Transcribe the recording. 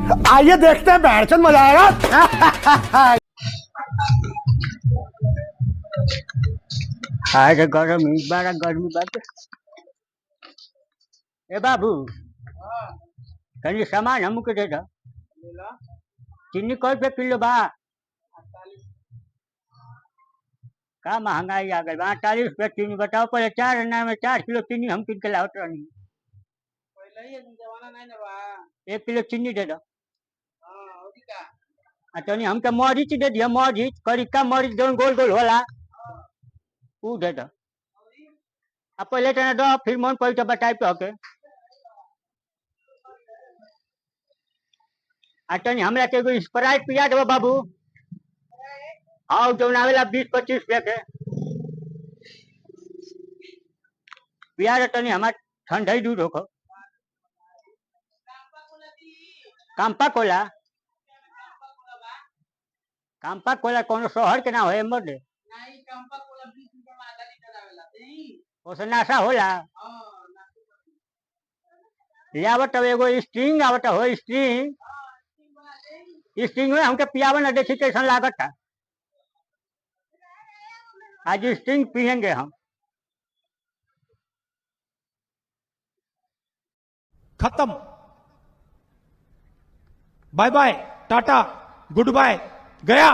आइए देखते हैं, बैठचंद मजा आएगा। आज गर्मी बड़ा गर्मी बात। ए बाबू कहीं सामान हमके दे दो। चीनी कौ रुपये किलो बा? का महंगाई आ गई बा, 48 रुपये चीनी। बताओ पहले 4 आना में 4 किलो चीनी हम किन के लावत रहनी। जमाना नहीं ना बा। 1 किलो चीनी दे दो। हाँ, अभी का? तनी हमके मरीच दे दिया, मरीच करिका मरीच जौन गोल गोल होला ऊ दे दो। अब पहले तना दो, फिर मन पड़ी तो बताई तो के। तनी हमरा के एगो स्प्राइट पिया दो बाबू। हाँ जौन आवेला 20-25 रुपया के पिया दे तनी। हमार ठंडई दूध होखो। CAMPA Cola? काम्पा कोला कोनो शहर के नाम है मर्दे? नहीं, चंपा कोला 20 रुपया में आधा लीटर आवेला। नहीं। ओसे नाशा होला? हाँ, ले आवत एगो स्ट्रिंग आवत हो, स्ट्रिंग स्ट्रिंग में हमके पियावन ना, देखी कैसन लागत था। आज स्ट्रिंग पियेंगे हम। खत्म। बाय बाय, टाटा, गुड बाय, गया।